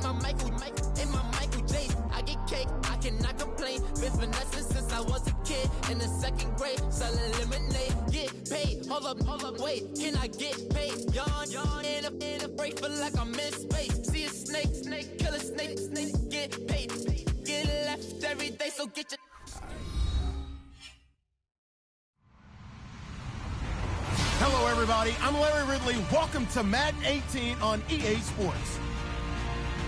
Michael James. I get cake, I cannot complain. Been finessing since I was a kid in the 2nd grade. Selling lemonade, get paid. Hold up, wait, can I get paid? Yawn, in a break, feel like I'm in space. See a snake, kill a snake, get paid. Get left every day, so get your... Hello, everybody. I'm Larry Ridley. Welcome to Madden 18 on EA Sports.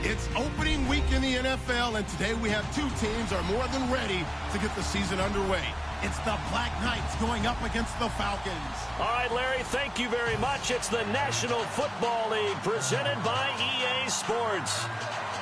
It's opening week in the NFL, and today we have two teams are more than ready to get the season underway. It's the Black Knights going up against the Falcons. All right, Larry, thank you very much. It's the National Football League presented by EA Sports.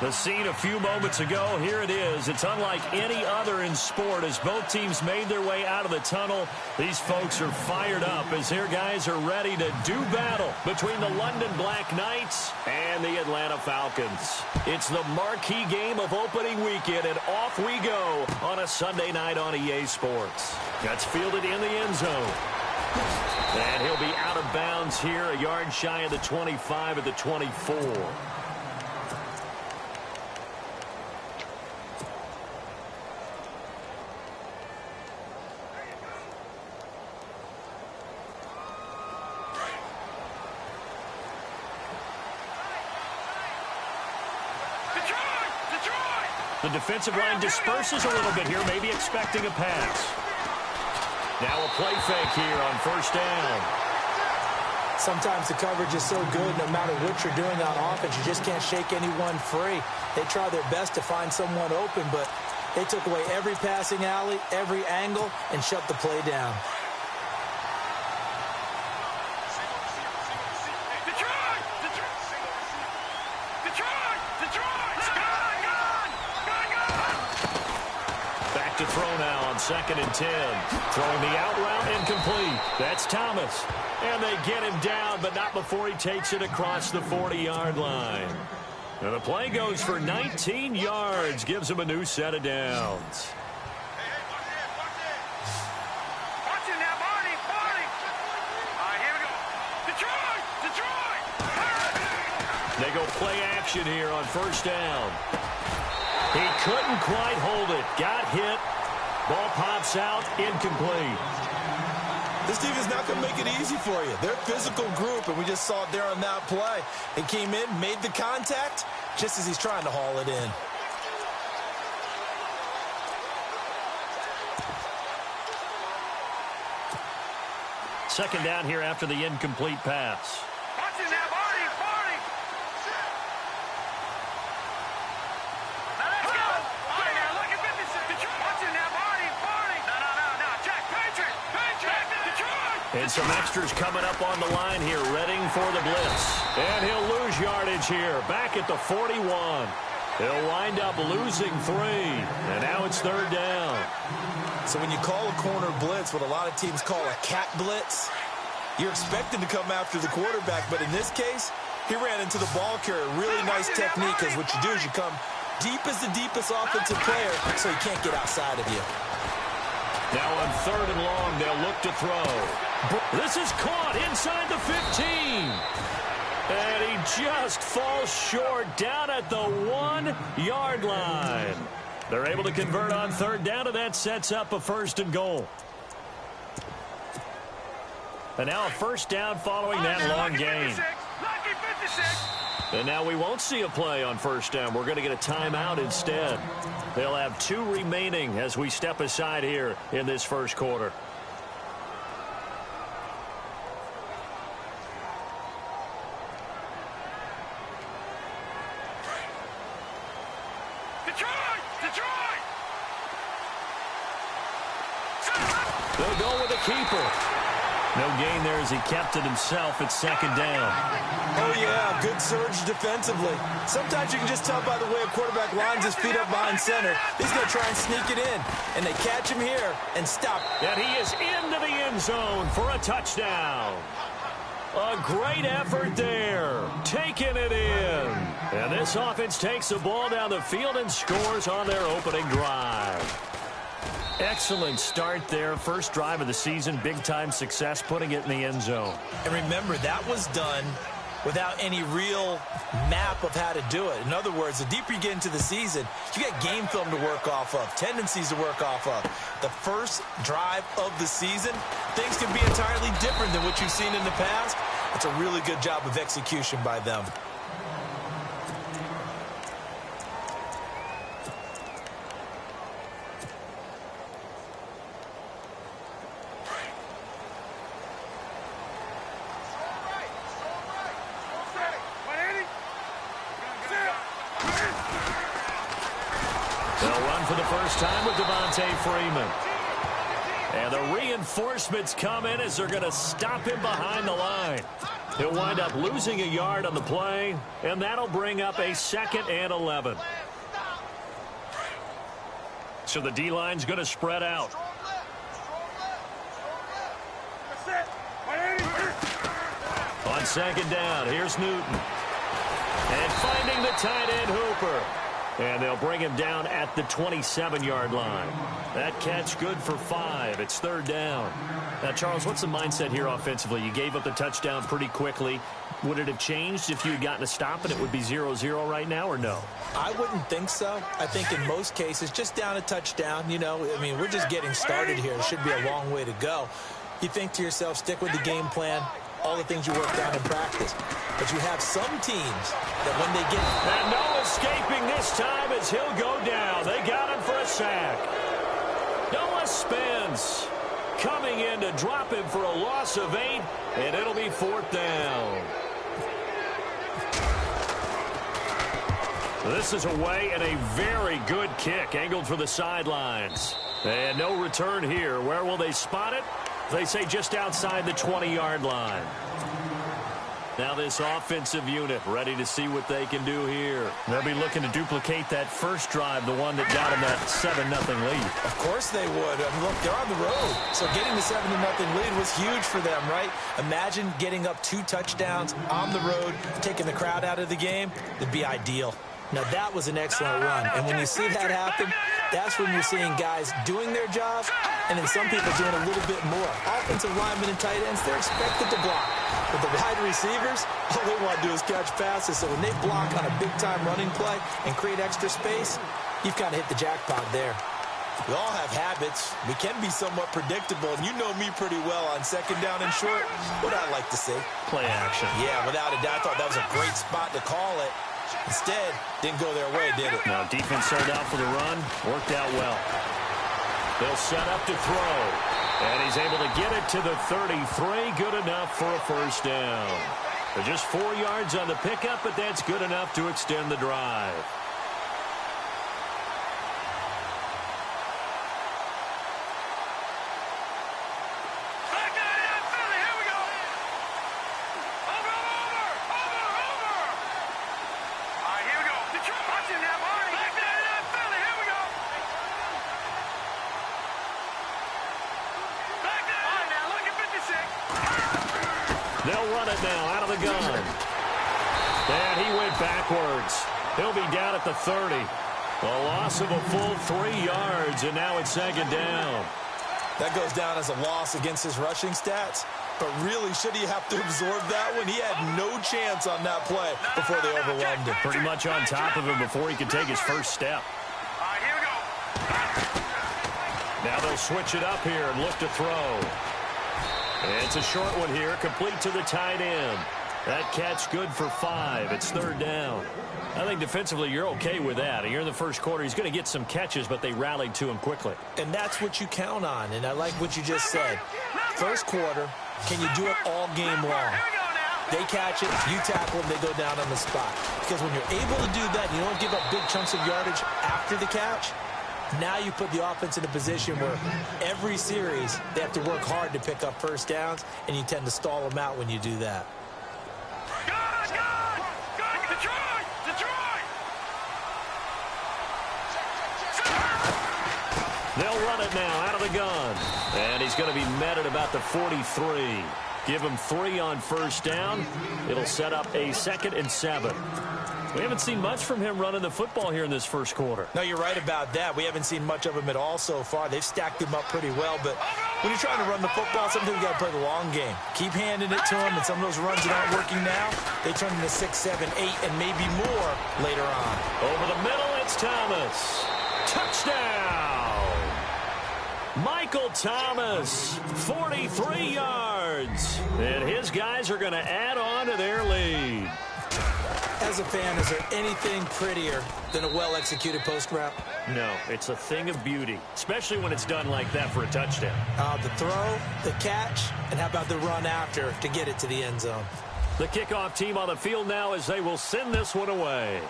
The scene a few moments ago, here it is. It's unlike any other in sport as both teams made their way out of the tunnel. These folks are fired up as their guys are ready to do battle between the London Black Knights and the Atlanta Falcons. It's the marquee game of opening weekend, and off we go on a Sunday night on EA Sports. That's fielded in the end zone. And he'll be out of bounds here, a yard shy of the 25 at the 24. The defensive line disperses a little bit here, maybe expecting a pass. Now a play fake here on first down. Sometimes the coverage is so good, no matter what you're doing on offense, you just can't shake anyone free. They try their best to find someone open, but they took away every passing alley, every angle, and shut the play down. To throw now on 2nd and 10. Throwing the out route incomplete. That's Thomas. And they get him down, but not before he takes it across the 40-yard line. And the play goes for 19 yards. Gives him a new set of downs. Watch it now, Barney. All right, here we go. Detroit! They go play action here on first down. He couldn't quite hold it. Got hit. Ball pops out. Incomplete. This team is not going to make it easy for you. They're a physical group, and we just saw it there on that play. He came in, made the contact, just as he's trying to haul it in. Second down here after the incomplete pass. Watch it now, Barney. And some extras coming up on the line here, readying for the blitz. And he'll lose yardage here, back at the 41. He'll wind up losing 3. And now it's third down. So when you call a corner blitz, what a lot of teams call a cat blitz, you're expected to come after the quarterback. But in this case, he ran into the ball carrier. Really nice technique, because what you do is you come deep as the deepest offensive player, so he can't get outside of you. Now on 3rd and long, they'll look to throw. This is caught inside the 15. And he just falls short down at the 1-yard line. They're able to convert on 3rd down, and that sets up a 1st and goal. And now a 1st down following that long gain. And now we won't see a play on 1st down. We're going to get a timeout instead. They'll have 2 remaining as we step aside here in this first quarter. Detroit! They'll go with a keeper. No gain there as he kept it himself at 2nd down. Oh, yeah, good surge defensively. Sometimes you can just tell by the way a quarterback lines his feet up behind center. He's going to try and sneak it in, and they catch him here and stop. And he is into the end zone for a touchdown. A great effort there, taking it in. And this offense takes the ball down the field and scores on their opening drive. Excellent start there. First drive of the season, big-time success, putting it in the end zone. And remember, that was done without any real map of how to do it. In other words, the deeper you get into the season, you get game film to work off of, tendencies to work off of. The first drive of the season, things can be entirely different than what you've seen in the past. It's a really good job of execution by them. They'll run for the first time with Freeman. And the reinforcements come in as they're going to stop him behind the line. He'll wind up losing a yard on the play, and that'll bring up a 2nd and 11. So the D-line's going to spread out. On 2nd down, here's Newton. And finding the tight end Hooper. And they'll bring him down at the 27-yard line. That catch good for 5. It's 3rd down. Now, Charles, what's the mindset here offensively? You gave up the touchdown pretty quickly. Would it have changed if you had gotten a stop and it would be 0-0 right now, or no? I wouldn't think so. I think in most cases, just down a touchdown, you know, I mean, we're just getting started here. It should be a long way to go. You think to yourself, stick with the game plan, all the things you worked on in practice. But you have some teams that when they get... And no escaping this time as he'll go down. They got him for a sack. Noah Spence coming in to drop him for a loss of 8, and it'll be 4th down. This is away and a very good kick angled for the sidelines. And no return here. Where will they spot it? They say just outside the 20-yard line. Now this offensive unit ready to see what they can do here. They'll be looking to duplicate that first drive, the one that got them that 7-0 lead. Of course they would. I mean, look, they're on the road. So getting the 7-0 lead was huge for them, right? Imagine getting up 2 touchdowns on the road, taking the crowd out of the game. It'd be ideal. Now, that was an excellent run. And when you see that happen, that's when you're seeing guys doing their job and then some people doing a little bit more. Offensive linemen and tight ends, they're expected to block. But the wide receivers, all they want to do is catch passes. So when they block on a big-time running play and create extra space, you've kind of hit the jackpot there. We all have habits. We can be somewhat predictable, and you know me pretty well on 2nd down and short. What I like to say? Play action. Yeah, without a doubt. I thought that was a great spot to call it. Instead, didn't go their way, did it? Now, defense started out for the run. Worked out well. They'll set up to throw. And he's able to get it to the 33. Good enough for a 1st down. They're just 4 yards on the pickup, but that's good enough to extend the drive. They'll run it now out of the gun. And he went backwards. He'll be down at the 30. A loss of a full 3 yards, and now it's 2nd down. That goes down as a loss against his rushing stats. But really, should he have to absorb that one? He had no chance on that play before they overwhelmed him. Pretty much on top of him before he could take his first step. Here we go. Now they'll switch it up here and look to throw. It's a short one here, complete to the tight end. That catch good for 5. It's 3rd down. I think defensively you're okay with that. You're in the first quarter. He's going to get some catches, but they rallied to him quickly. And that's what you count on, and I like what you just said. First quarter, can you do it all game long? They catch it, you tackle them, they go down on the spot. Because when you're able to do that, you don't give up big chunks of yardage after the catch. Now you put the offense in a position where every series they have to work hard to pick up 1st downs, and you tend to stall them out when you do that. They'll run it now out of the gun. And he's going to be met at about the 43. Give him 3 on 1st down. It'll set up a 2nd and 7. We haven't seen much from him running the football here in this first quarter. No, you're right about that. We haven't seen much of him at all so far. They've stacked him up pretty well, but when you're trying to run the football, sometimes you got to play the long game. Keep handing it to him, and some of those runs that aren't working now, they turn into 6, 7, 8, and maybe more later on. Over the middle, it's Thomas. Touchdown! Michael Thomas, 43 yards. And his guys are going to add on to their lead. As a fan, is there anything prettier than a well-executed post route? No, it's a thing of beauty, especially when it's done like that for a touchdown. The throw, the catch, and how about the run after to get it to the end zone? The kickoff team on the field now as they will send this one away.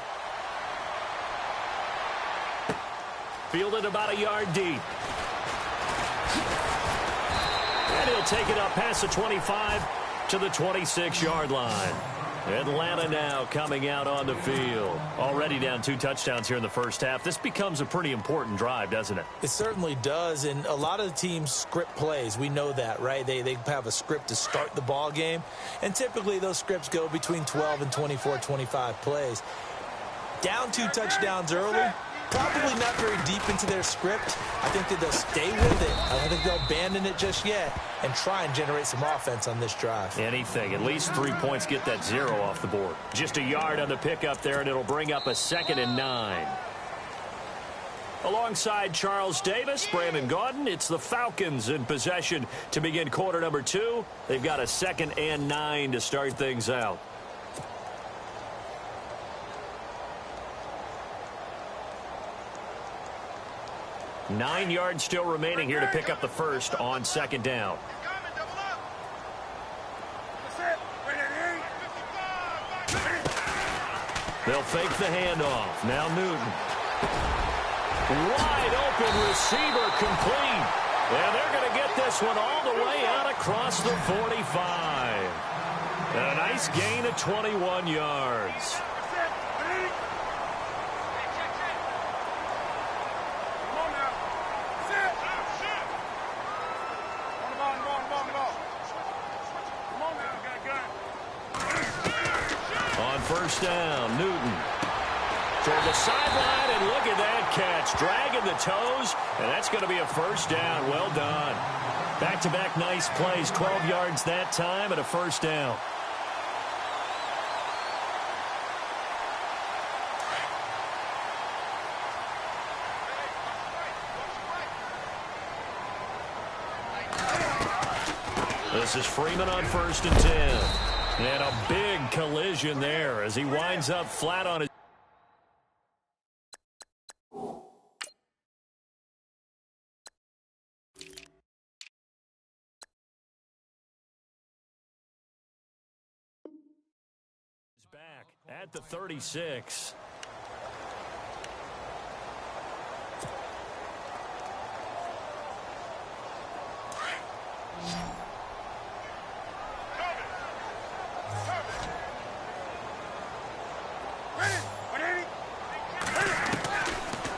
Fielded about a yard deep. And he'll take it up past the 25 to the 26-yard line. Atlanta now coming out on the field. Already down 2 touchdowns here in the first half. This becomes a pretty important drive, doesn't it? It certainly does, and a lot of the teams script plays. We know that, right? They have a script to start the ball game, and typically those scripts go between 12 and 24, 25 plays. Down 2 touchdowns early, probably not very deep into their script. I think that they'll stay with it. I don't think they'll abandon it just yet and try and generate some offense on this drive. Anything. At least 3 points get that 0 off the board. Just a yard on the pickup there, and it'll bring up a 2nd and 9. Alongside Charles Davis, Brandon Gaudin, it's the Falcons in possession to begin quarter number 2. They've got a 2nd and 9 to start things out. Nine yards still remaining here to pick up the first on 2nd down. They'll fake the handoff. Now Newton. Wide open receiver complete. And they're going to get this one all the way out across the 45. A nice gain of 21 yards. First down, Newton. Toward the sideline, and look at that catch. Dragging the toes, and that's going to be a first down. Well done. Back-to-back nice plays. 12 yards that time and a first down. This is Freeman on 1st and 10. And a big collision there as he winds up flat on his... back at the 36.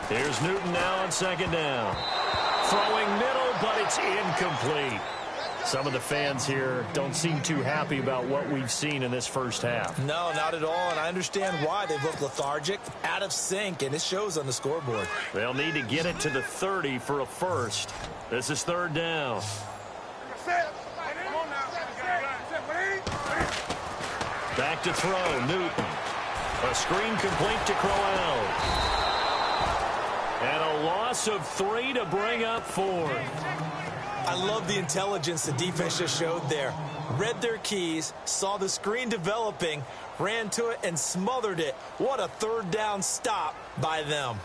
Here's Newton now on 2nd down. Throwing middle, but it's incomplete. Some of the fans here don't seem too happy about what we've seen in this first half. No, not at all, and I understand why. They've looked lethargic, out of sync, and it shows on the scoreboard. They'll need to get it to the 30 for a first. This is 3rd down. Back to throw, Newton. A screen complete to Crowell. And a loss of 3 to bring up 4th. I love the intelligence the defense just showed there. Read their keys, saw the screen developing, ran to it, and smothered it. What a 3rd down stop by them.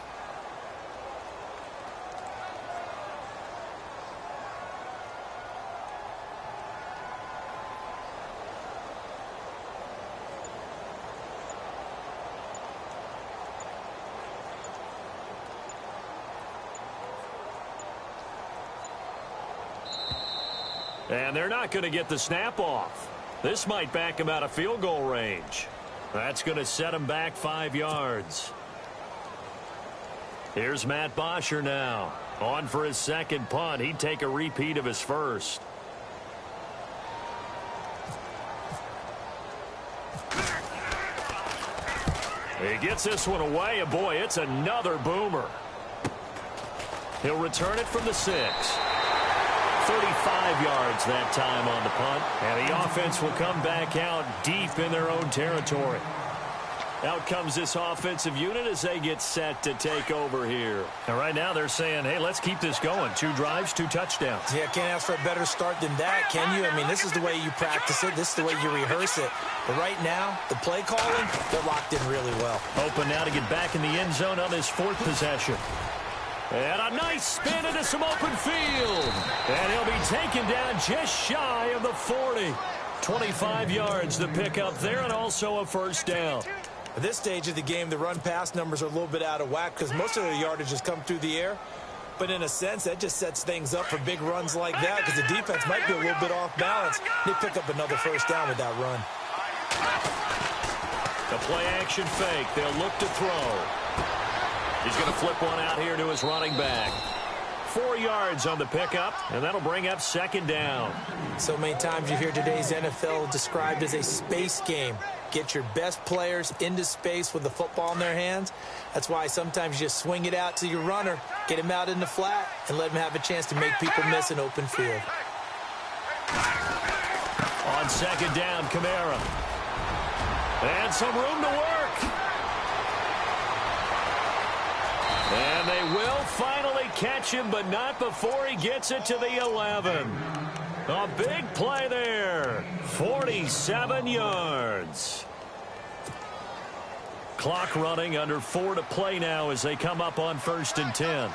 And they're not going to get the snap off. This might back him out of field goal range. That's going to set him back 5 yards. Here's Matt Bosher now. On for his 2nd punt. He'd take a repeat of his first. He gets this one away, and boy, it's another boomer. He'll return it from the 6. 35 yards that time on the punt. And the offense will come back out deep in their own territory. Out comes this offensive unit as they get set to take over here. And right now they're saying, hey, let's keep this going. 2 drives, 2 touchdowns. Yeah, can't ask for a better start than that, can you? I mean, this is the way you practice it. This is the way you rehearse it. But right now, the play calling, they're locked in really well. Open now to get back in the end zone on his 4th possession. And a nice spin into some open field. And he'll be taken down just shy of the 40. 25 yards to pick up there, and also a first down. At this stage of the game, the run-pass numbers are a little bit out of whack because most of the yardage has come through the air. But in a sense, that just sets things up for big runs like that because the defense might be a little bit off balance. They pick up another first down with that run. The play-action fake. They'll look to throw. He's going to flip one out here to his running back. 4 yards on the pickup, and that'll bring up second down. So many times you hear today's NFL described as a space game. Get your best players into space with the football in their hands. That's why sometimes you just swing it out to your runner, get him out in the flat, and let him have a chance to make people miss an open field. On second down, Kamara. And some room to work. And they will finally catch him, but not before he gets it to the 11. A big play there. 47 yards. Clock running, under 4 to play now as they come up on 1st and 10.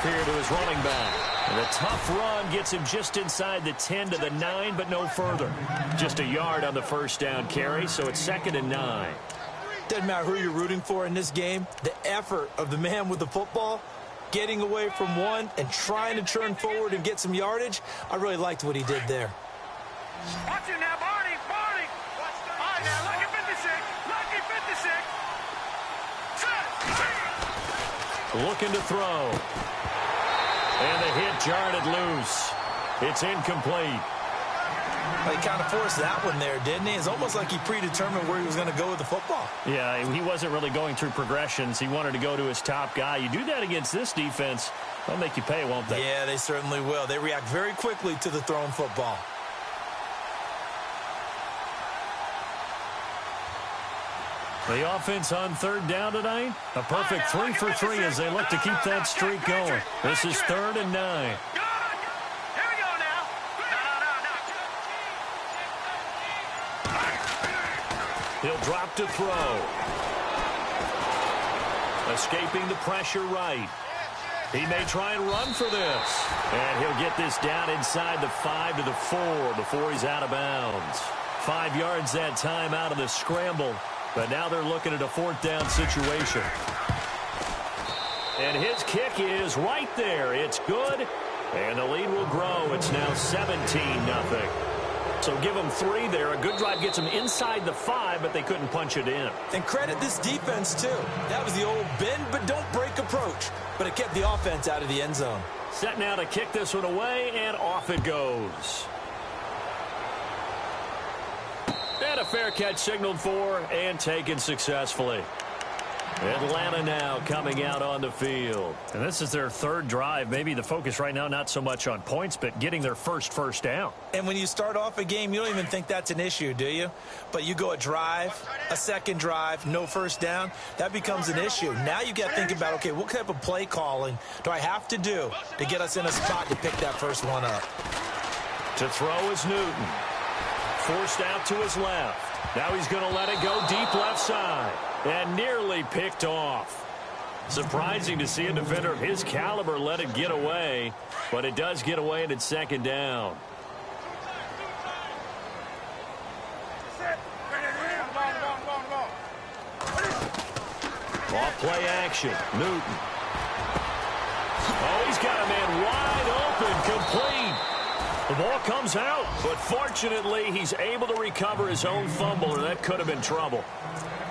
Here to his running back. And a tough run gets him just inside the 10 to the 9, but no further. Just a yard on the first down carry, so it's 2nd and 9. Doesn't matter who you're rooting for in this game. The effort of the man with the football, getting away from one and trying to turn forward and get some yardage, I really liked what he did there. Watch it now, Barney. All right, now, lucky 56. Looking to throw. And the hit jarred it loose. It's incomplete. Well, he kind of forced that one there, didn't he? It's almost like he predetermined where he was going to go with the football. Yeah, he wasn't really going through progressions. He wanted to go to his top guy. You do that against this defense, they'll make you pay, won't they? Yeah, they certainly will. They react very quickly to the thrown football. The offense on 3rd down tonight, a perfect 3 for 3 as they look to keep that streak going. This is 3rd and 9. Here we go now. He'll drop to throw. Escaping the pressure right. He may try and run for this. And he'll get this down inside the 5 to the 4 before he's out of bounds. 5 yards that time out of the scramble. But now they're looking at a 4th down situation. And his kick is right there. It's good. And the lead will grow. It's now 17-0. So give them 3 there. A good drive gets them inside the 5, but they couldn't punch it in. And credit this defense, too. That was the old bend but don't break approach. But it kept the offense out of the end zone. Set now to kick this one away, and off it goes. And a fair catch signaled for and taken successfully. Atlanta now coming out on the field. And this is their 3rd drive. Maybe the focus right now not so much on points, but getting their first down. And when you start off a game, you don't even think that's an issue, do you? But you go a drive, a 2nd drive, no first down, that becomes an issue. Now you got to think about, okay, what type of play calling do I have to do to get us in a spot to pick that first one up? To throw is Newton. Forced out to his left. Now he's going to let it go deep left side. And nearly picked off. Surprising to see a defender of his caliber let it get away. But it does get away, and it's 2nd down. Off play action. Newton. Oh, he's got a man wide open. Complete. The ball comes out, but fortunately he's able to recover his own fumble, or that could have been trouble.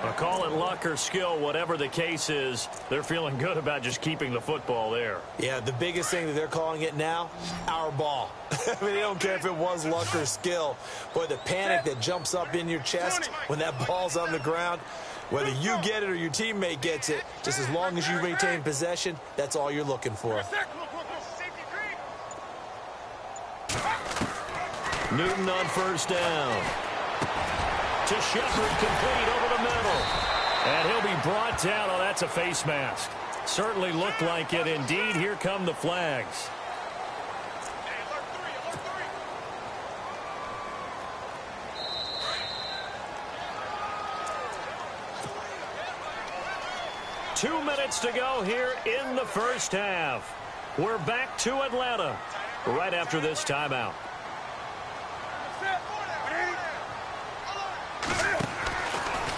I'll call it luck or skill, whatever the case is. They're feeling good about just keeping the football there. Yeah, the biggest thing that they're calling it now, our ball. I mean, they don't care if it was luck or skill. Boy, the panic that jumps up in your chest when that ball's on the ground, whether you get it or your teammate gets it, just as long as you retain possession, that's all you're looking for. Newton on first down. To Shepard, complete over the middle. And he'll be brought down. Oh, that's a face mask. Certainly looked like it. Indeed, here come the flags. Two minutes to go here in the first half. We're back to Atlanta right after this timeout.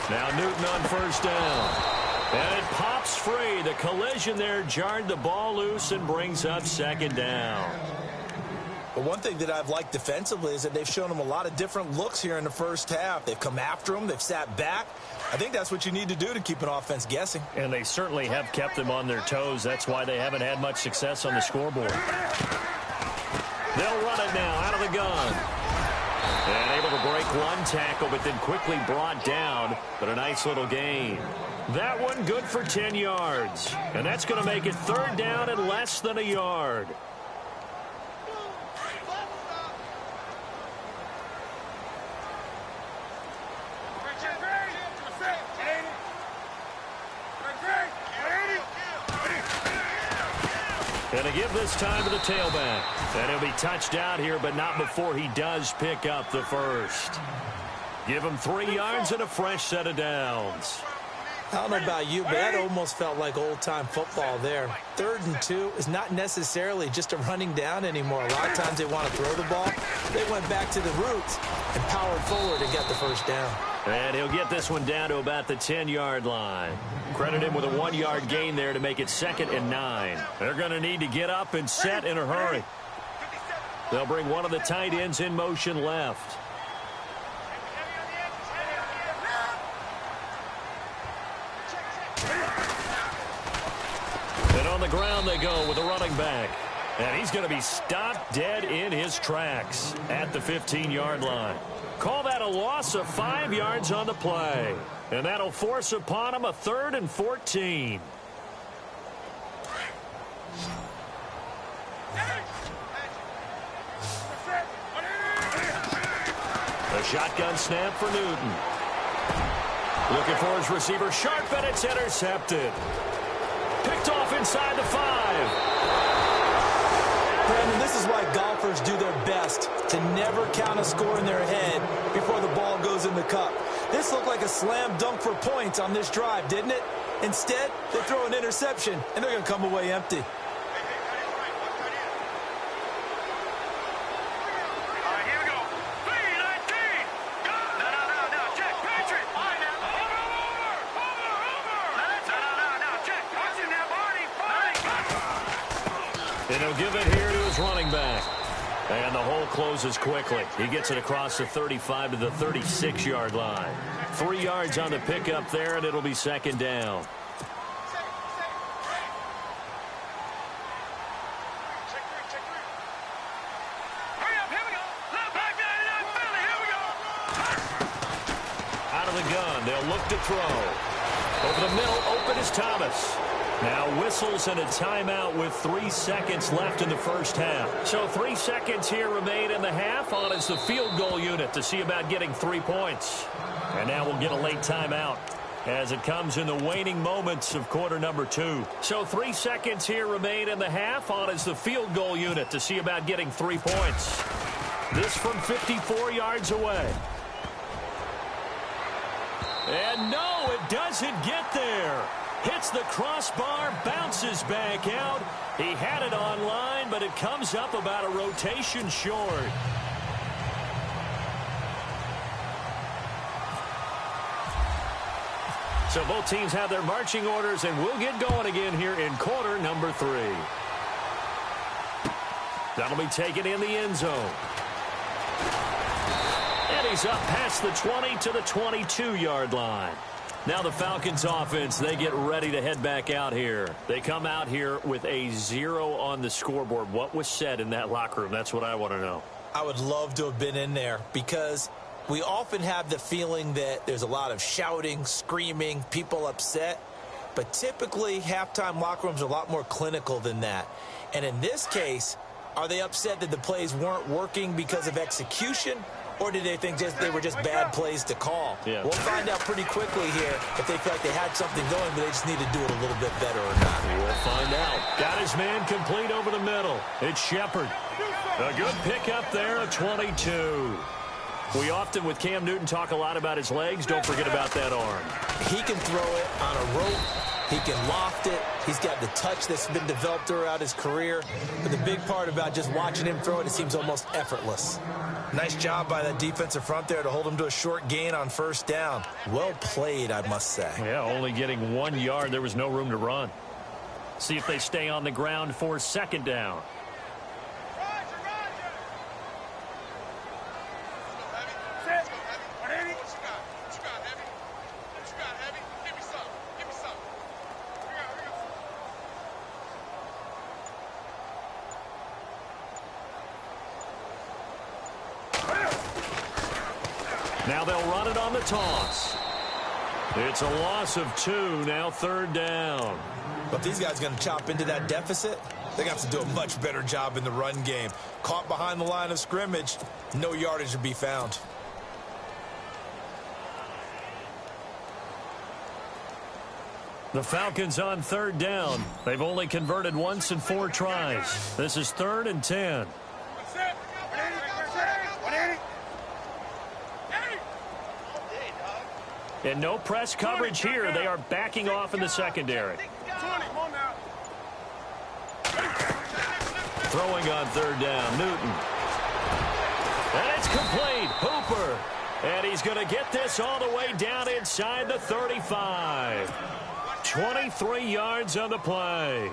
Now Newton on first down. And it pops free. The collision there jarred the ball loose and brings up second down. But one thing that I've liked defensively is that they've shown them a lot of different looks here in the first half. They've come after them. They've sat back. I think that's what you need to do to keep an offense guessing. And they certainly have kept them on their toes. That's why they haven't had much success on the scoreboard. They'll run it now out of the gun. And able to break one tackle, but then quickly brought down. But a nice little gain. That one good for 10 yards. And that's going to make it third down and less than a yard. And to give this time to the tailback. And he'll be touched out here, but not before he does pick up the first. Give him 3 yards and a fresh set of downs. I don't know about you, but that almost felt like old-time football there. 3rd and 2 is not necessarily just a running down anymore. A lot of times they want to throw the ball. They went back to the roots and powered forward and got the first down. And he'll get this one down to about the 10-yard line. Credit him with a 1-yard gain there to make it 2nd and 9. They're going to need to get up and set in a hurry. They'll bring one of the tight ends in motion left. And on the ground they go with a running back. And he's going to be stopped dead in his tracks at the 15-yard line. Call that a loss of 5 yards on the play. And that'll force upon him a 3rd and 14. A shotgun snap for Newton. Looking for his receiver Sharp, and it's intercepted. Picked off inside the 5. Brandon, this is why golfers do their best to never count a score in their head before the ball goes in the cup. This looked like a slam dunk for points on this drive, didn't it? Instead, they throw an interception, and they're going to come away empty. And he'll give it here to his running back. And the hole closes quickly. He gets it across the 35 to the 36-yard line. 3 yards on the pickup there, and it'll be 2nd down. Out of the gun, they'll look to throw. Over the middle, open is Thomas. Now whistles and a timeout with 3 seconds left in the first half. So 3 seconds here remain in the half. On is the field goal unit to see about getting 3 points. And now we'll get a late timeout as it comes in the waning moments of quarter number 2. So 3 seconds here remain in the half. On is the field goal unit to see about getting 3 points. This from 54 yards away. And no, it doesn't get there. Hits the crossbar, bounces back out. He had it online, but it comes up about a rotation short. So both teams have their marching orders, and we'll get going again here in quarter number 3. That'll be taken in the end zone. And he's up past the 20 to the 22-yard line. Now the Falcons offense, they get ready to head back out here. They come out here with a 0 on the scoreboard. What was said in that locker room? That's what I want to know. I would love to have been in there because we often have the feeling that there's a lot of shouting, screaming, people upset. But typically, halftime locker rooms are a lot more clinical than that. And in this case, are they upset that the plays weren't working because of execution? Or did they think they were just bad plays to call? Yeah. We'll find out pretty quickly here if they feel like they had something going, but they just need to do it a little bit better or not. We'll find out. Got his man complete over the middle. It's Shepard. A good pickup there, a 22. We often, with Cam Newton, talk a lot about his legs. Don't forget about that arm. He can throw it on a rope. He can loft it. He's got the touch that's been developed throughout his career. But the big part about just watching him throw it, it seems almost effortless. Nice job by that defensive front there to hold him to a short gain on first down. Well played, I must say. Yeah, only getting 1 yard. There was no room to run. See if they stay on the ground for second down. Now they'll run it on the toss. It's a loss of 2, now third down. But these guys going to chop into that deficit? They got to do a much better job in the run game. Caught behind the line of scrimmage, no yardage to be found. The Falcons on third down. They've only converted once in 4 tries. This is 3rd and 10. And no press coverage here. They are backing off in the secondary. Throwing on third down, Newton. And it's complete. Hooper. And he's going to get this all the way down inside the 35. 23 yards on the play.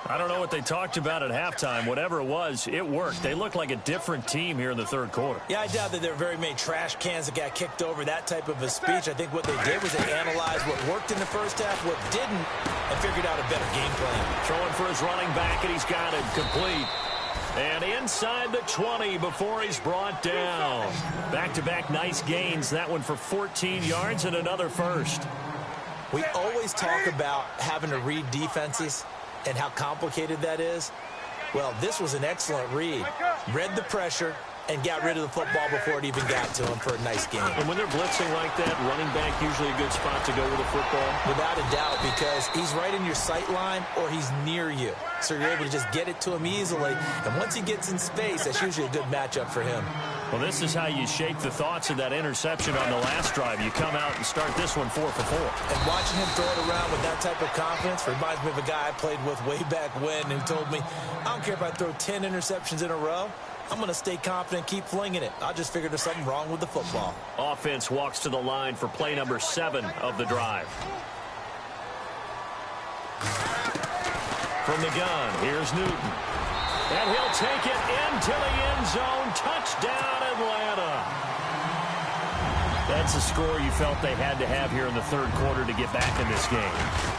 I don't know what they talked about at halftime. Whatever it was, it worked. They looked like a different team here in the third quarter. Yeah, I doubt that there were very many trash cans that got kicked over, that type of a speech. I think what they did was they analyzed what worked in the first half, what didn't, and figured out a better game plan. Throwing for his running back, and he's got it complete. And inside the 20 before he's brought down. Back-to-back nice gains. That one for 14 yards and another first. We always talk about having to read defenses and how complicated that is. Well, this was an excellent read. Read the pressure and got rid of the football before it even got to him for a nice game. And when they're blitzing like that, running back usually a good spot to go with the football? Without a doubt, because he's right in your sight line or he's near you. So you're able to just get it to him easily. And once he gets in space, that's usually a good matchup for him. Well, this is how you shape the thoughts of that interception on the last drive. You come out and start this one 4 for 4. And watching him throw it around with that type of confidence reminds me of a guy I played with way back when who told me, I don't care if I throw 10 interceptions in a row. I'm going to stay confident, keep flinging it. I just figured there's something wrong with the football. Offense walks to the line for play number 7 of the drive. From the gun, here's Newton. And he'll take it into the end zone. Touchdown, Atlanta. That's a score you felt they had to have here in the third quarter to get back in this game.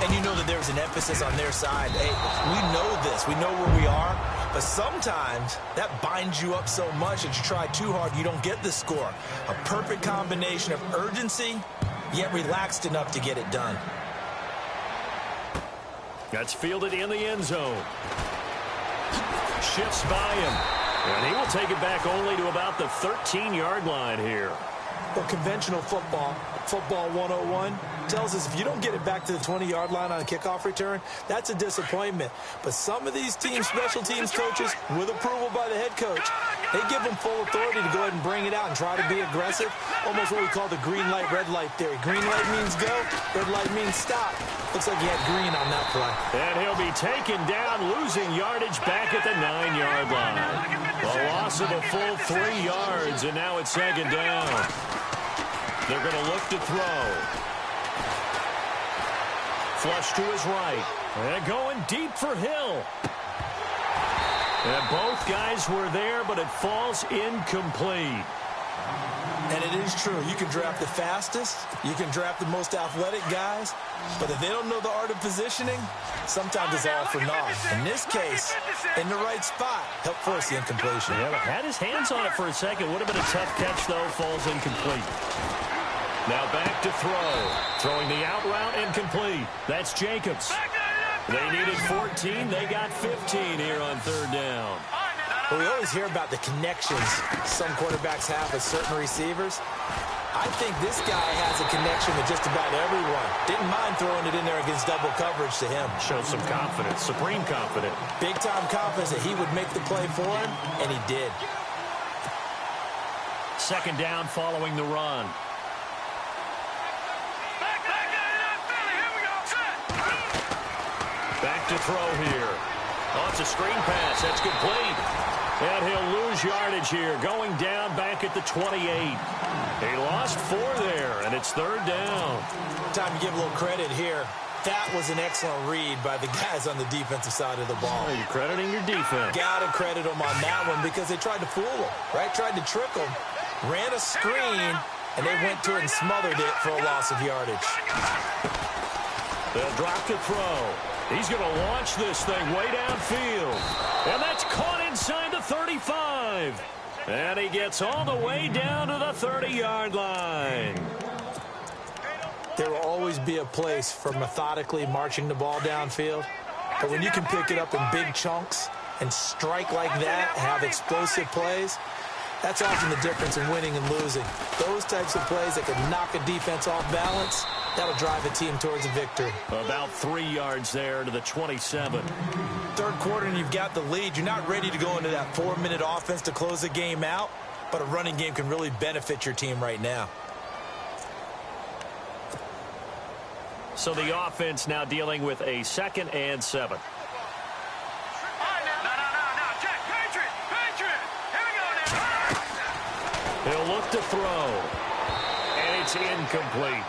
And you know that there was an emphasis on their side. Hey, we know this. We know where we are. But sometimes that binds you up so much that you try too hard, you don't get the score. A perfect combination of urgency, yet relaxed enough to get it done. That's fielded in the end zone. Shifts by him. And he will take it back only to about the 13-yard line here. Well, conventional football 101, tells us if you don't get it back to the 20-yard line on a kickoff return, that's a disappointment. But some of these teams, special teams coaches, with approval by the head coach, they give them full authority to go ahead and bring it out and try to be aggressive. Almost what we call the green light, red light theory. Green light means go, red light means stop. Looks like he had green on that play. And he'll be taken down, losing yardage back at the 9-yard line. A loss of a full 3 yards, and now it's second down. They're going to look to throw. Flush to his right. And going deep for Hill. And both guys were there, but it falls incomplete. And it is true. You can draft the fastest. You can draft the most athletic guys. But if they don't know the art of positioning, sometimes it's all for naught. In this case, in the right spot, helped force the incompletion. Yeah, but had his hands on it for a second. Would have been a tough catch, though. Falls incomplete. Now back to throw. Throwing the out route incomplete. That's Jacobs. They needed 14. They got 15 here on third down. Well, we always hear about the connections some quarterbacks have with certain receivers. I think this guy has a connection with just about everyone. Didn't mind throwing it in there against double coverage to him. Showed some confidence, supreme confidence. Big-time confidence that he would make the play for him, and he did. Second down following the run. Back to throw here. Oh, it's a screen pass. That's complete. And he'll lose yardage here, going down back at the 28. He lost 4 there, and it's third down. Time to give a little credit here. That was an excellent read by the guys on the defensive side of the ball. Are you crediting your defense? Got to credit them on that one because they tried to fool him, right? Tried to trick him. Ran a screen, and they went to it and smothered it for a loss of yardage. They'll drop to throw. He's going to launch this thing way downfield. And that's caught inside the 35. And he gets all the way down to the 30-yard line. There will always be a place for methodically marching the ball downfield. But when you can pick it up in big chunks and strike like that, have explosive plays, that's often the difference in winning and losing. Those types of plays that can knock a defense off balance, that'll drive a team towards a victory. About 3 yards there to the 27. Third quarter and you've got the lead. You're not ready to go into that 4-minute offense to close the game out, but a running game can really benefit your team right now. So the offense now dealing with a 2nd and 7. He'll look to throw. And it's incomplete.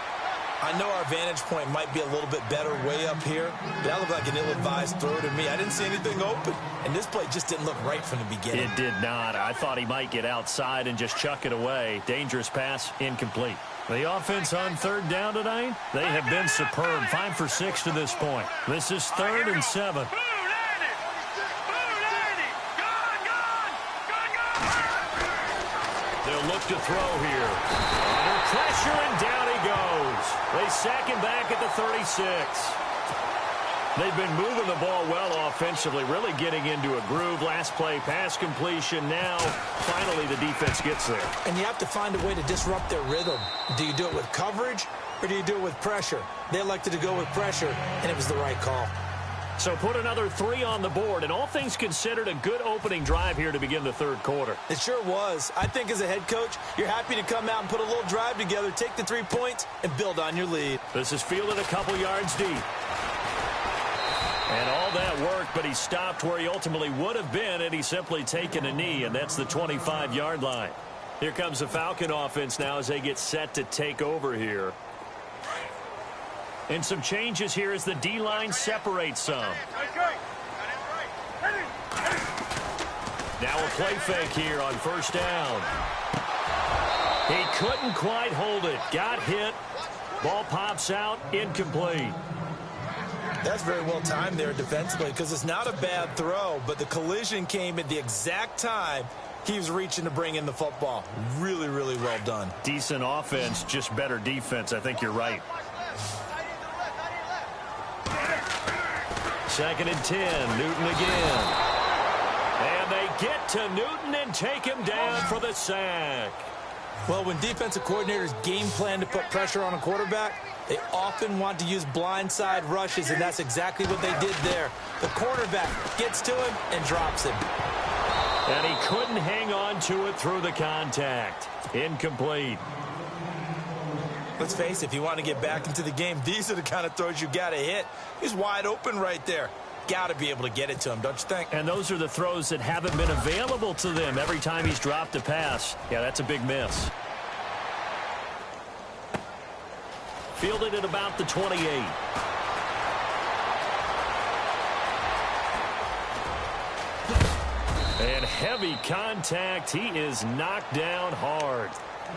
I know our vantage point might be a little bit better way up here, but that looked like an ill-advised throw to me. I didn't see anything open, and this play just didn't look right from the beginning. It did not. I thought he might get outside and just chuck it away. Dangerous pass, incomplete. The offense on third down tonight, they have been superb. 5 for 6 to this point. This is 3rd and 7. They'll look to throw here. Under pressure, and down he goes. They sack him back at the 36. They've been moving the ball well offensively, really getting into a groove. Last play, pass completion. Now, finally, the defense gets there. And you have to find a way to disrupt their rhythm. Do you do it with coverage, or do you do it with pressure? They elected to go with pressure, and it was the right call. So put another 3 on the board, and all things considered, a good opening drive here to begin the third quarter. It sure was. I think as a head coach, you're happy to come out and put a little drive together, take the 3 points, and build on your lead. This is fielded a couple yards deep. And all that work, but he stopped where he ultimately would have been, and he's simply taken a knee, and that's the 25-yard line. Here comes the Falcon offense now as they get set to take over here. And some changes here as the D-line separates some. Now a play fake here on first down. He couldn't quite hold it. Got hit. Ball pops out. Incomplete. That's very well timed there defensively because it's not a bad throw, but the collision came at the exact time he was reaching to bring in the football. Really, really well done. Decent offense, just better defense. I think you're right. 2nd and 10. Newton again. And they get to Newton and take him down for the sack. Well, when defensive coordinators game plan to put pressure on a quarterback, they often want to use blindside rushes, and that's exactly what they did there. The cornerback gets to him and drops him. And he couldn't hang on to it through the contact. Incomplete. Let's face it, if you want to get back into the game, these are the kind of throws you got to hit. He's wide open right there. Got to be able to get it to him, don't you think? And those are the throws that haven't been available to them every time he's dropped a pass. Yeah, that's a big miss. Fielded at about the 28. And heavy contact. He is knocked down hard.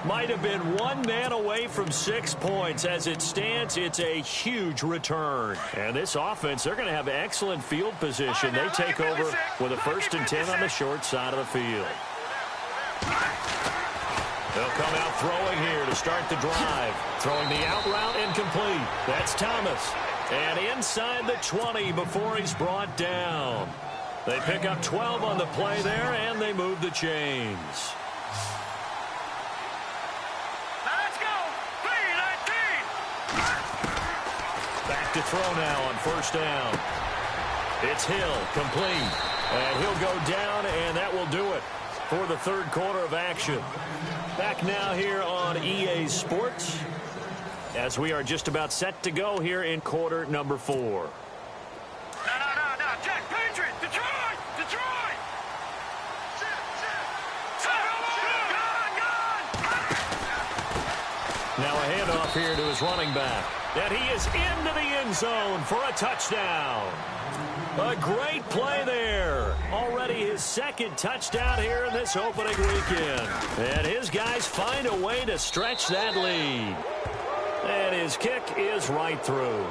Might have been one man away from 6 points. As it stands, it's a huge return. And this offense, they're going to have excellent field position. They take over with a 1st and 10 on the short side of the field. They'll come out throwing here to start the drive. Throwing the out route incomplete. That's Thomas. And inside the 20 before he's brought down. They pick up 12 on the play there, and they move the chains. Let's go. 3-19. Back to throw now on 1st down. It's Hill, complete. And he'll go down, and that will do it for the 3rd quarter of action. Back now here on EA Sports as we are just about set to go here in quarter number 4. No. Jack, Patriot, Detroit. Now a handoff here to his running back. And he is into the end zone for a touchdown. A great play there. Already his 2nd touchdown here in this opening weekend. And his guys find a way to stretch that lead. And his kick is right through.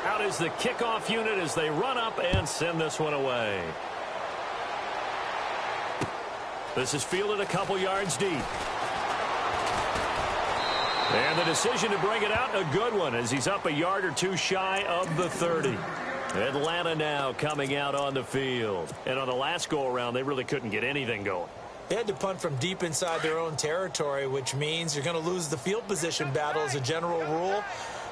Out is the kickoff unit as they run up and send this one away. This is fielded a couple yards deep. And the decision to bring it out, a good one, as he's up a yard or 2 shy of the 30. Atlanta now coming out on the field. And on the last go-around, they really couldn't get anything going. They had to punt from deep inside their own territory, which means you're going to lose the field position battle as a general rule.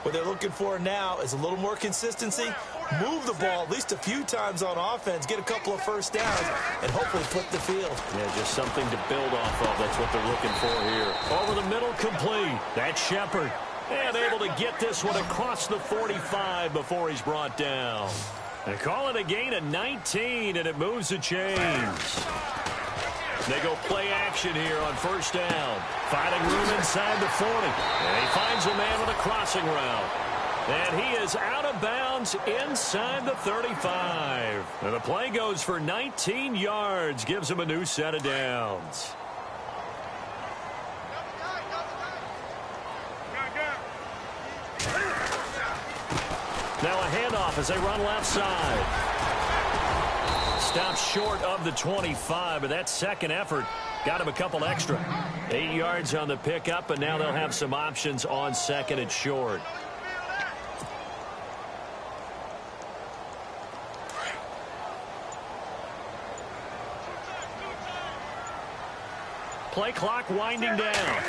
What they're looking for now is a little more consistency, move the ball at least a few times on offense, get a couple of 1st downs, and hopefully flip the field. Yeah, just something to build off of. That's what they're looking for here. Over the middle, complete. That's Shepard. And able to get this one across the 45 before he's brought down. They call it a gain of 19, and it moves the chains. They go play action here on 1st down. Finding room inside the 40. And he finds a man with a crossing route. And he is out of bounds inside the 35. And the play goes for 19 yards. Gives him a new set of downs. Now a handoff as they run left side. Stops short of the 25, but that 2nd effort got him a couple extra. 8 yards on the pickup, and now they'll have some options on 2nd and short. Play clock winding down.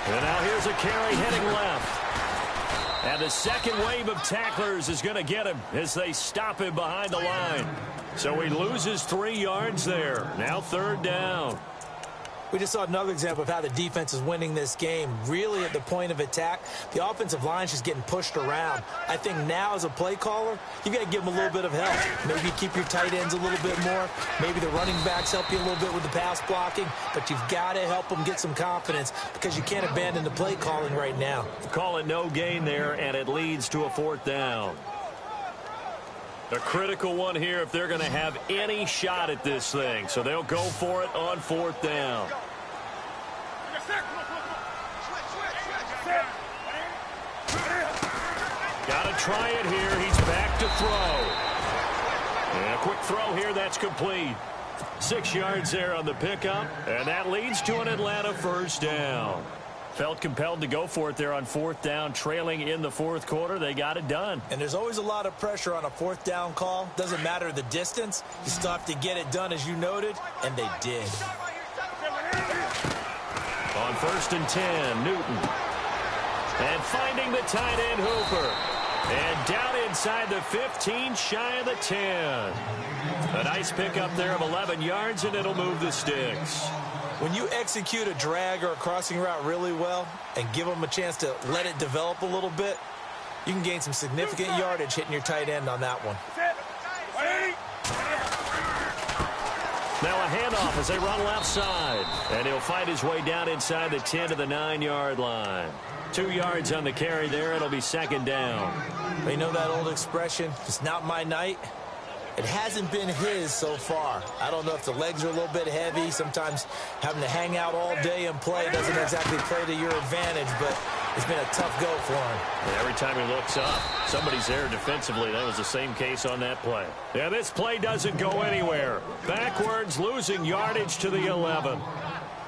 And now here's a carry heading left. And the 2nd wave of tacklers is going to get him as they stop him behind the line. So he loses 3 yards there. Now 3rd down. We just saw another example of how the defense is winning this game. Really at the point of attack, the offensive line is just getting pushed around. I think now as a play caller, you've got to give them a little bit of help. Maybe keep your tight ends a little bit more. Maybe the running backs help you a little bit with the pass blocking. But you've got to help them get some confidence because you can't abandon the play calling right now. Call it no gain there, and it leads to a 4th down. A critical one here if they're going to have any shot at this thing. So they'll go for it on 4th down. Got to try it here. He's back to throw. And a quick throw here. That's complete. 6 yards there on the pickup. And that leads to an Atlanta 1st down. Felt compelled to go for it there on 4th down, trailing in the 4th quarter. They got it done. And there's always a lot of pressure on a 4th down call. Doesn't matter the distance. You still have to get it done, as you noted, and they did. On 1st and 10, Newton. And finding the tight end, Hooper. And down inside the 15, shy of the 10. A nice pickup there of 11 yards, and it'll move the sticks. When you execute a drag or a crossing route really well and give them a chance to let it develop a little bit, you can gain some significant yardage hitting your tight end on that one. Now a handoff as they run left side. And he'll fight his way down inside the 10 to the 9-yard line. 2 yards on the carry there. It'll be second down. You know that old expression, it's not my night? It hasn't been his so far. I don't know if the legs are a little bit heavy. Sometimes having to hang out all day and play doesn't exactly play to your advantage, but it's been a tough go for him. And every time he looks up, somebody's there defensively. That was the same case on that play. Yeah, this play doesn't go anywhere. Backwards, losing yardage to the 11.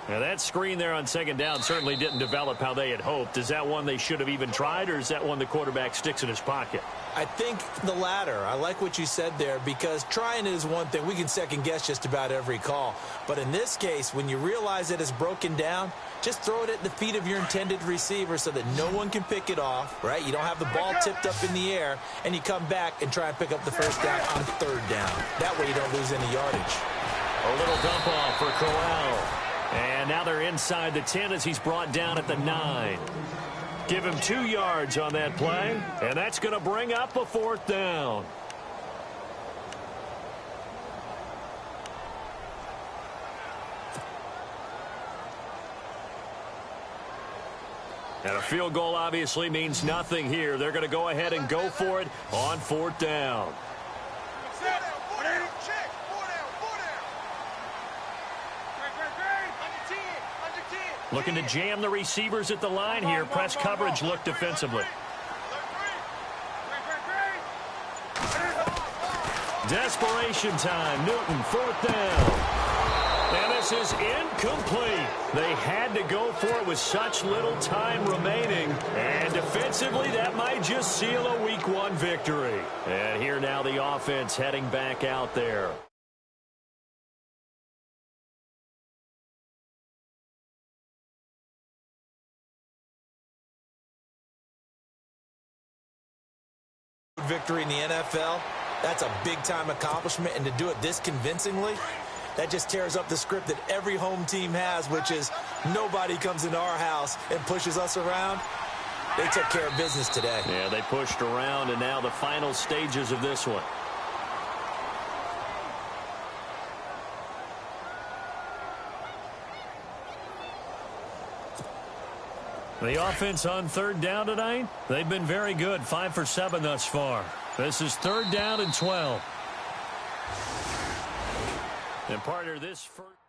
Now, that screen there on second down certainly didn't develop how they had hoped. Is that one they should have even tried, or is that one the quarterback sticks in his pocket? I think the latter. I like what you said there, because trying is one thing. We can second-guess just about every call. But in this case, when you realize that it's broken down, just throw it at the feet of your intended receiver so that no one can pick it off, right? You don't have the ball tipped up in the air, and you come back and try and pick up the first down on third down. That way you don't lose any yardage. A little dump off for Corral. And now they're inside the 10 as he's brought down at the 9. Give him 2 yards on that play, and that's going to bring up a fourth down. And a field goal obviously means nothing here. They're going to go ahead and go for it on fourth down. Looking to jam the receivers at the line here. Press coverage look defensively. Desperation time. Newton, fourth down. And this is incomplete. They had to go for it with such little time remaining. And defensively, that might just seal a Week 1 victory. And here now the offense heading back out there. Victory in the NFL, that's a big-time accomplishment, and to do it this convincingly, that just tears up the script that every home team has, which is nobody comes into our house and pushes us around. They took care of business today. Yeah, they pushed around, and now the final stages of this one. The offense on third down tonight, they've been very good, 5 for 7 thus far. This is third down and 12. And partner, this first...